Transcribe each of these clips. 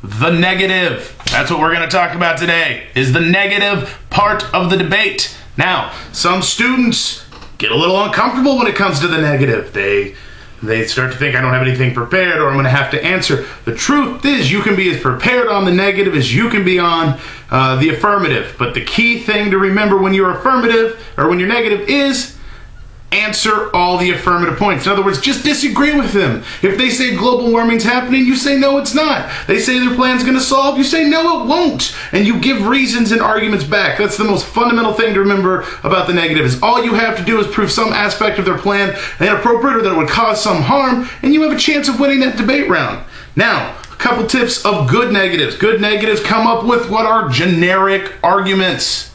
the negative. That's what we're going to talk about today, is the negative part of the debate. Now, some students get a little uncomfortable when it comes to the negative. They start to think, I don't have anything prepared, or I'm going to have to answer. The truth is, you can be as prepared on the negative as you can be on the affirmative. But the key thing to remember when you're affirmative, or when you're negative, is answer all the affirmative points. In other words, just disagree with them. If they say global warming's happening, you say no, it's not. They say their plan's going to solve, you say no, it won't. And you give reasons and arguments back. That's the most fundamental thing to remember about the negative, is all you have to do is prove some aspect of their plan inappropriate or that it would cause some harm, and you have a chance of winning that debate round. Now, a couple tips of good negatives. Good negatives come up with what are generic arguments.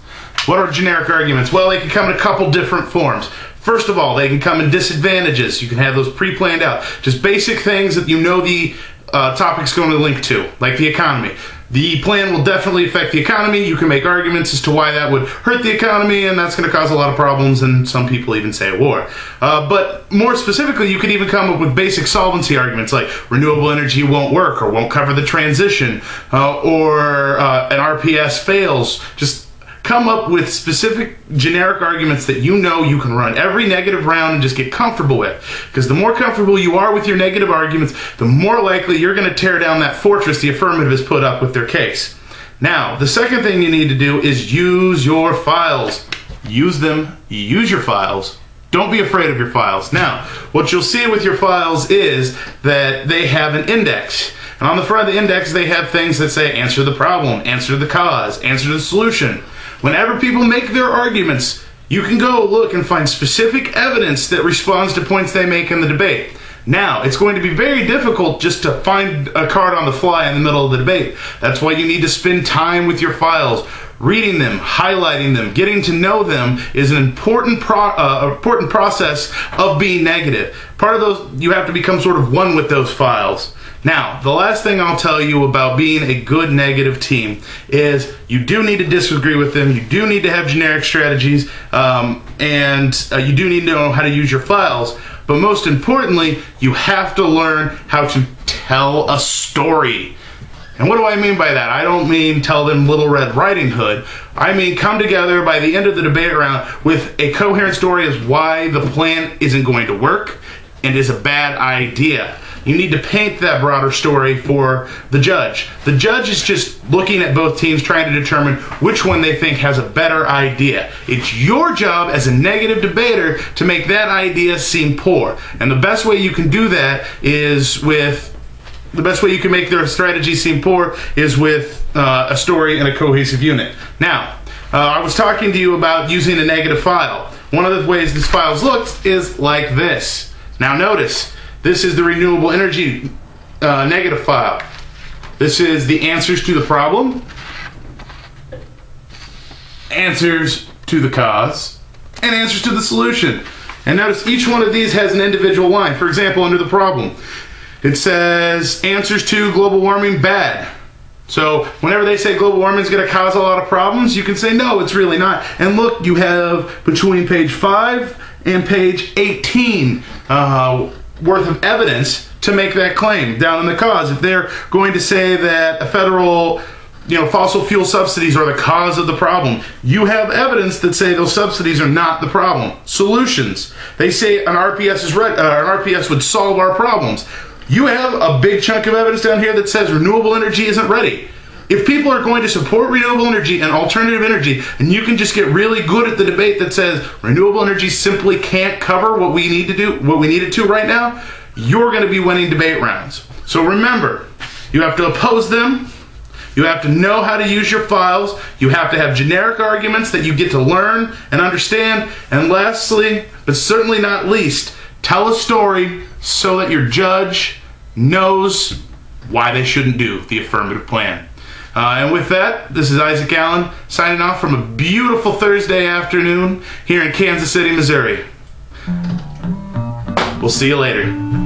What are generic arguments? Well, they can come in a couple different forms. First of all, they can come in disadvantages. You can have those pre-planned out. Just basic things that you know the topic's going to link to, like the economy. The plan will definitely affect the economy. You can make arguments as to why that would hurt the economy, and that's going to cause a lot of problems, and some people even say a war. But more specifically, you could even come up with basic solvency arguments, like renewable energy won't work, or won't cover the transition, or an RPS fails. Just come up with specific generic arguments that you know you can run every negative round and just get comfortable with. Because the more comfortable you are with your negative arguments, the more likely you're going to tear down that fortress the affirmative has put up with their case. Now, the second thing you need to do is use your files. Use them. Use your files. Don't be afraid of your files. Now, what you'll see with your files is that they have an index. And on the front of the index, they have things that say answer the problem, answer the cause, answer the solution. Whenever people make their arguments, you can go look and find specific evidence that responds to points they make in the debate. Now, it's going to be very difficult just to find a card on the fly in the middle of the debate. That's why you need to spend time with your files. Reading them, highlighting them, getting to know them is an important process of being negative. Part of those, you have to become sort of one with those files. Now, the last thing I'll tell you about being a good negative team is you do need to disagree with them, you do need to have generic strategies, and you do need to know how to use your files. But most importantly, you have to learn how to tell a story. And what do I mean by that? I don't mean tell them Little Red Riding Hood. I mean come together by the end of the debate round with a coherent story as why the plan isn't going to work and is a bad idea. You need to paint that broader story for the judge. The judge is just looking at both teams, trying to determine which one they think has a better idea. It's your job as a negative debater to make that idea seem poor. And the best way you can do that is the best way you can make their strategy seem poor is with a story and a cohesive unit. Now, I was talking to you about using a negative file. One of the ways this file looks is like this. Now notice, this is the renewable energy negative file. This is the answers to the problem, answers to the cause, and answers to the solution. And notice each one of these has an individual line. For example, under the problem, it says answers to global warming bad. So whenever they say global warming is going to cause a lot of problems, you can say no, it's really not. And look, you have between page 5 and page 18 worth of evidence to make that claim down in the cause. If they're going to say that a federal fossil fuel subsidies are the cause of the problem, you have evidence that say those subsidies are not the problem. Solutions. They say an RPS would solve our problems. You have a big chunk of evidence down here that says renewable energy isn't ready. If people are going to support renewable energy and alternative energy, and you can just get really good at the debate that says renewable energy simply can't cover what we need to do, what we need it to right now, you're going to be winning debate rounds. So remember, you have to oppose them. You have to know how to use your files. You have to have generic arguments that you get to learn and understand. And lastly, but certainly not least, tell a story so that your judge knows why they shouldn't do the affirmative plan. And with that, this is Isaac Allen signing off from a beautiful Thursday afternoon here in Kansas City, Missouri. We'll see you later.